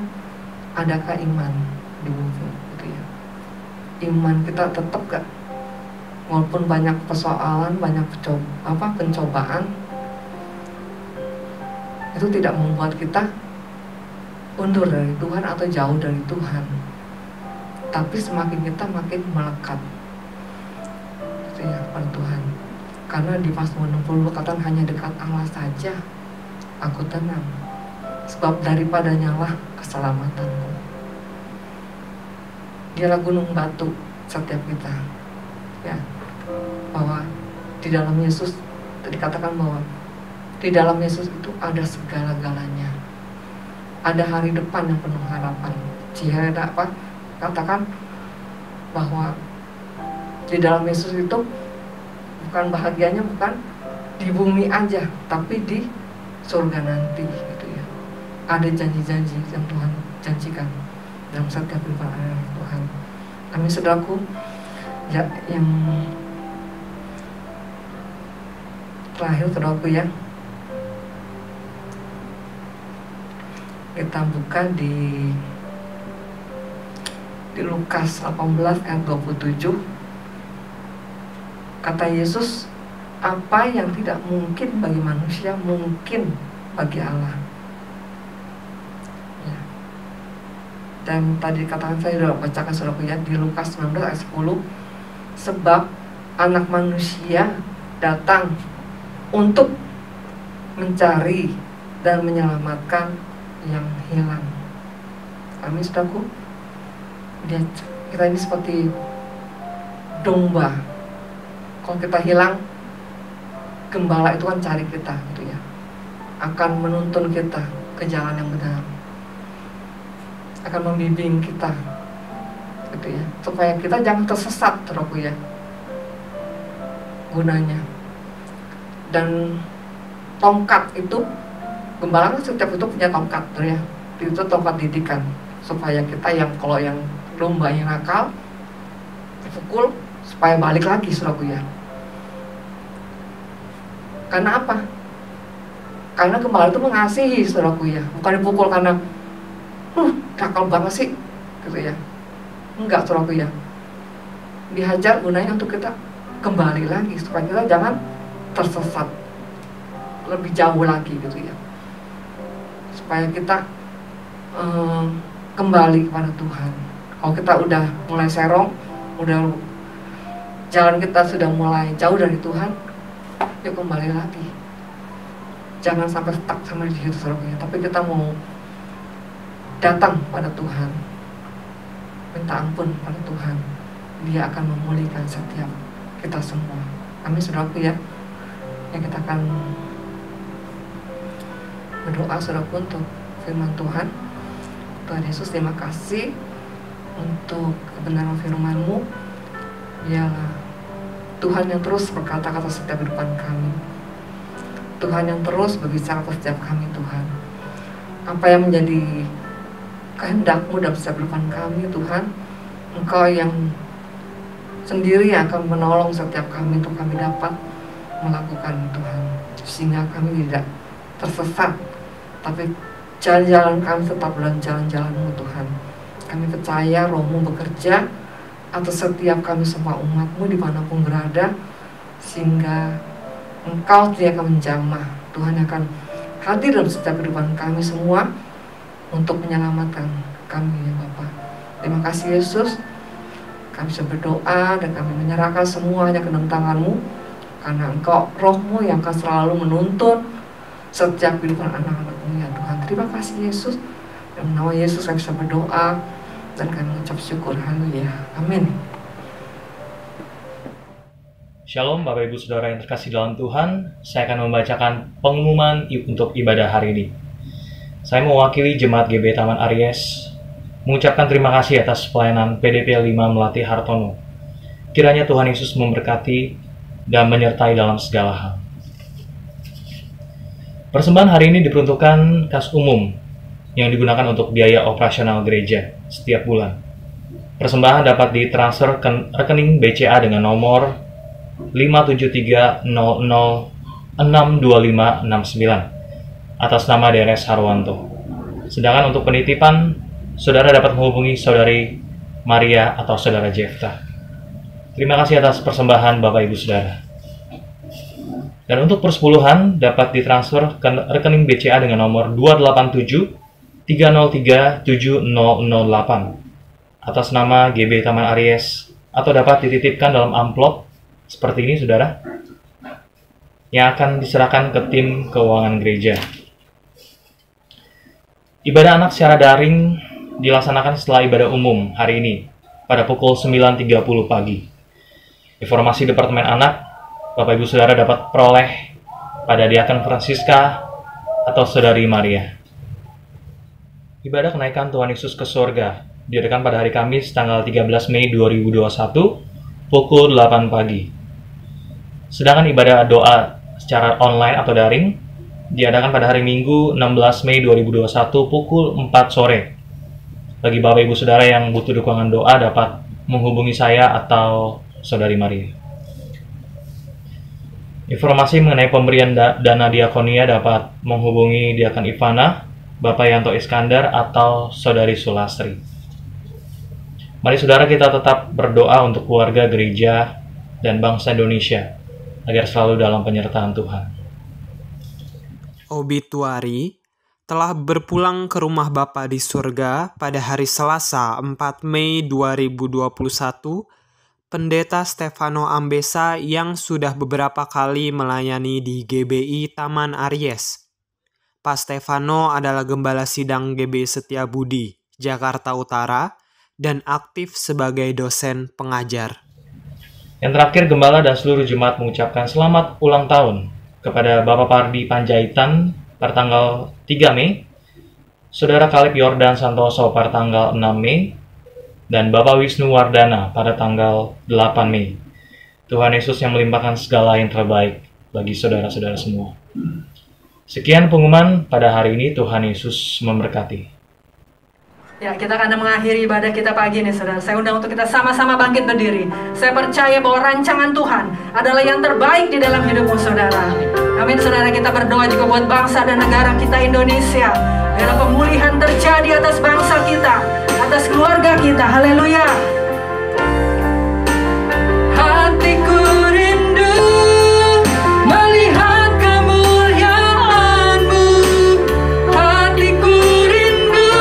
adakah iman di bumi gitu ya. Iman kita tetap gak, walaupun banyak persoalan, banyak pencobaan, itu tidak membuat kita undur dari Tuhan atau jauh dari Tuhan, tapi semakin kita makin melekat gitu ya pada Tuhan. Karena di Mazmur 60 katakan, hanya dekat Allah saja aku tenang, sebab daripadanya lah keselamatanku. Dialah gunung batu setiap kita ya, bahwa di dalam Yesus dikatakan bahwa di dalam Yesus itu ada segala-galanya. Ada hari depan yang penuh harapan. Jika katakan bahwa di dalam Yesus itu bukan bahagianya bukan di bumi aja, tapi di surga nanti gitu ya. Ada janji-janji yang Tuhan janjikan dalam setiap firman Tuhan. Amin, saudaraku ya, yang terakhir saudaraku ya, kita buka di Lukas 18 ayat 27. Kata Yesus, apa yang tidak mungkin bagi manusia mungkin bagi Allah. Ya. Dan tadi katakan saya sudah bacakan saudaraku ya, di Lukas 19 ayat 10, sebab anak manusia datang untuk mencari dan menyelamatkan yang hilang. Amin saudaraku. Kita ini seperti domba. Kalau kita hilang, gembala itu kan cari kita gitu ya, akan menuntun kita ke jalan yang benar, akan membimbing kita gitu ya, supaya kita jangan tersesat saudaraku ya, gunanya. Dan tongkat itu, gembala kan setiap itu punya tongkat ya, itu tongkat didikan, supaya kita yang, kalau yang domba yang nakal dipukul supaya balik lagi saudaraku ya. Karena apa? Karena gembala itu mengasihi saudaraku ya, bukan dipukul karena nakal banget sih gitu ya. Enggak saudaraku ya, dihajar gunanya untuk kita kembali lagi supaya kita jangan tersesat lebih jauh lagi gitu ya, supaya kita kembali kepada Tuhan. Kalau kita udah mulai serong, udah jalan kita sudah mulai jauh dari Tuhan, yuk kembali lagi. Jangan sampai stuck sama di situ saudaraku, tapi kita mau datang pada Tuhan, minta ampun pada Tuhan. Dia akan memulihkan setiap kita semua. Amin saudaraku ya. Yang kita akan berdoa saudaraku untuk firman Tuhan. Tuhan Yesus, terima kasih untuk kebenaran firman-Mu. Biarlah Tuhan yang terus berkata-kata setiap kehidupan kami, Tuhan yang terus berbicara setiap kami Tuhan. Apa yang menjadi kehendak-Mu dalam setiap kehidupan kami Tuhan, Engkau yang sendiri akan menolong setiap kami untuk kami dapat melakukan Tuhan, sehingga kami tidak tersesat, tapi jalan-jalan kami tetap dalam jalan-jalan-Mu Tuhan. Kami percaya Roh-Mu bekerja atas setiap kami semua umat-Mu dimanapun berada, sehingga Engkau tidak akan menjamah. Tuhan akan hadir dalam setiap kehidupan kami semua untuk menyelamatkan kami ya Bapa. Terima kasih Yesus. Kami bisa berdoa dan kami menyerahkan semuanya ke dalam tangan-Mu, karena Engkau Roh-Mu yang akan selalu menuntun setiap kehidupan anak-anak-Mu ya Tuhan. Terima kasih Yesus. Dalam nama Yesus kami bisa berdoa dan kami mengucap syukur. Haleluya. Amin. Shalom Bapak Ibu Saudara yang terkasih dalam Tuhan. Saya akan membacakan pengumuman untuk ibadah hari ini. Saya mewakili Jemaat GB Taman Aries mengucapkan terima kasih atas pelayanan PDP 5 Melati Hartono. Kiranya Tuhan Yesus memberkati dan menyertai dalam segala hal. Persembahan hari ini diperuntukkan kas umum yang digunakan untuk biaya operasional gereja setiap bulan. Persembahan dapat ditransfer ke rekening BCA dengan nomor 57300062569 atas nama DRS Harwanto. Sedangkan untuk penitipan, saudara dapat menghubungi saudari Maria atau saudara Jefta. Terima kasih atas persembahan Bapak Ibu Saudara. Dan untuk persepuluhan dapat ditransfer ke rekening BCA dengan nomor 287-303-7008 atas nama GB Taman Aries, atau dapat dititipkan dalam amplop seperti ini saudara, yang akan diserahkan ke tim keuangan gereja. Ibadah anak secara daring dilaksanakan setelah ibadah umum hari ini pada pukul 9.30 pagi. Informasi Departemen Anak Bapak Ibu Saudara dapat peroleh pada Diaken Francisca atau Saudari Maria. Ibadah kenaikan Tuhan Yesus ke surga diadakan pada hari Kamis tanggal 13 Mei 2021 pukul 8 pagi. Sedangkan ibadah doa secara online atau daring diadakan pada hari Minggu 16 Mei 2021 pukul 4 sore. Bagi Bapak Ibu Saudara yang butuh dukungan doa dapat menghubungi saya atau Saudari Maria. Informasi mengenai pemberian dana diakonia dapat menghubungi Diakon Ivana, Bapak Yanto Iskandar, atau Saudari Sulastri. Mari saudara kita tetap berdoa untuk keluarga, gereja, dan bangsa Indonesia agar selalu dalam penyertaan Tuhan. Obituari telah berpulang ke rumah Bapa di surga pada hari Selasa 4 Mei 2021, Pendeta Stefano Ambesa yang sudah beberapa kali melayani di GBI Taman Aries. Pak Stefano adalah Gembala Sidang GBI Setiabudi, Jakarta Utara, dan aktif sebagai dosen pengajar. Yang terakhir, Gembala dan seluruh jemaat mengucapkan selamat ulang tahun kepada Bapak Pardi Panjaitan pada tanggal 3 Mei, Saudara Kaleb Yordan Santoso pada tanggal 6 Mei, dan Bapak Wisnu Wardana pada tanggal 8 Mei. Tuhan Yesus yang melimpahkan segala yang terbaik bagi saudara-saudara semua. Sekian pengumuman pada hari ini. Tuhan Yesus memberkati. Ya, kita akan mengakhiri ibadah kita pagi ini, saudara. Saya undang untuk kita sama-sama bangkit berdiri. Saya percaya bahwa rancangan Tuhan adalah yang terbaik di dalam hidupmu, saudara. Amin, saudara. Kita berdoa juga buat bangsa dan negara kita Indonesia. Biarlah pemulihan terjadi atas bangsa kita, atas keluarga kita. Haleluya. Hatiku rindu melihat kemuliaan-Mu. Hatiku rindu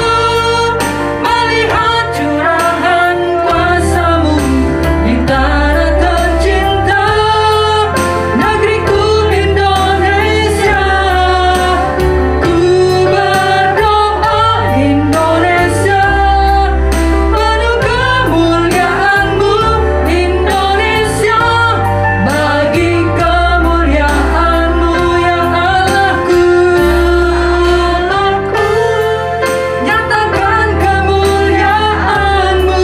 melihat curahan kuasa-Mu di tanah tercinta, negeriku Indonesia. Ku berdoa Indonesia penuh kemuliaan-Mu, Indonesia bagi kemuliaan-Mu ya Allahku. Nyatakan kemuliaan-Mu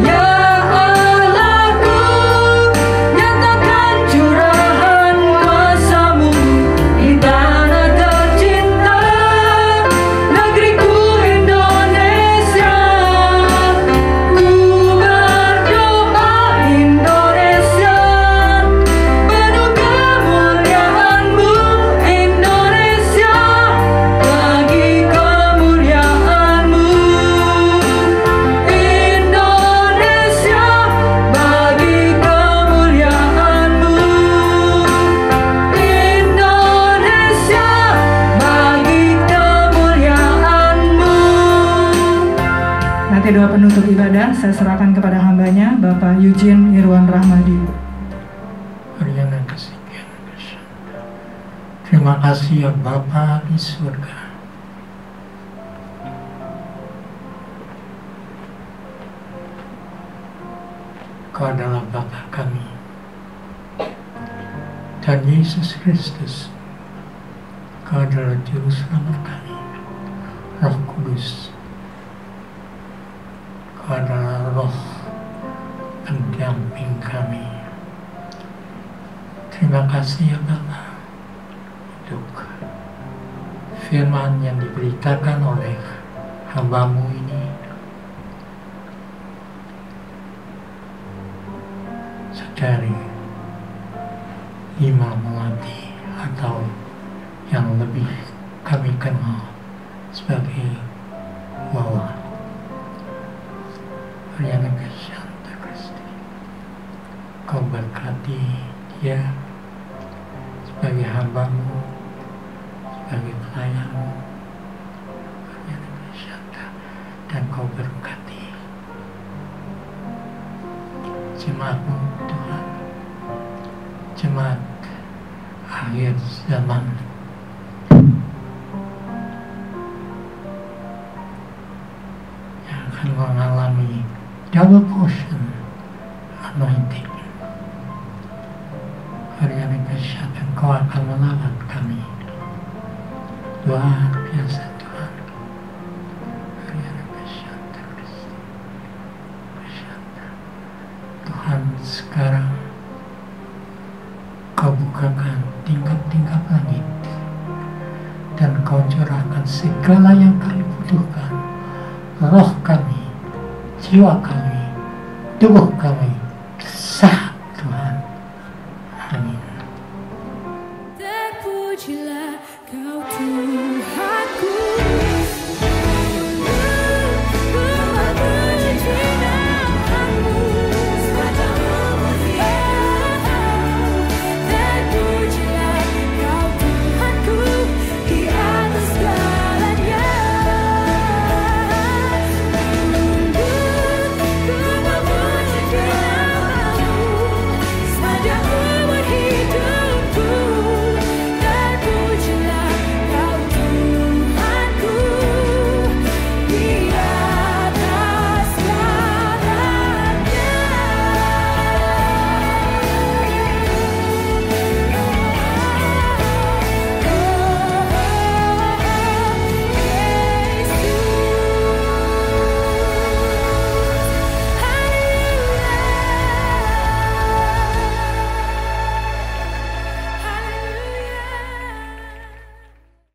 ya Allahku, nyatakan curahan kuasa-Mu di tanah tercinta, negeriku Indonesia. Ku berdoa Indonesia penuh kemuliaan-Mu, Indonesia bagi kemuliaan-Mu, Indonesia bagi kemuliaan-Mu, Indonesia bagi kemuliaan-Mu. Nanti doa penutup ibadah saya serahkan kepada hambanya, Bapak Eugene Irwan Rahmadi. Terima kasih ya Bapa di surga. Kau adalah Bapa kami. Dan Yesus Kristus, Kau adalah Juru Selamat kami. Roh Kudus, Kau adalah Roh pendamping kami. Terima kasih ya Bapa untuk firman yang diberitakan oleh hamba-Mu ini. Saudari Imam Melati, atau yang lebih kami kenal sebagai Wawa, Ariana Santa Kristi. Kau berkati dia sebagai hamba-Mu, sebagai pelayan-Mu, dan Kau berkati jemaat-Mu Tuhan, jemaat akhir zaman, yang akan mengalami double portion anointing. Hari ini dan Kau akan melawat kami luar biasa Tuhan. Hari ini Tuhan, sekarang Kau bukakan tingkap-tingkap langit dan Kau curahkan segala yang kami butuhkan, roh kami, jiwa kami, tubuh kami,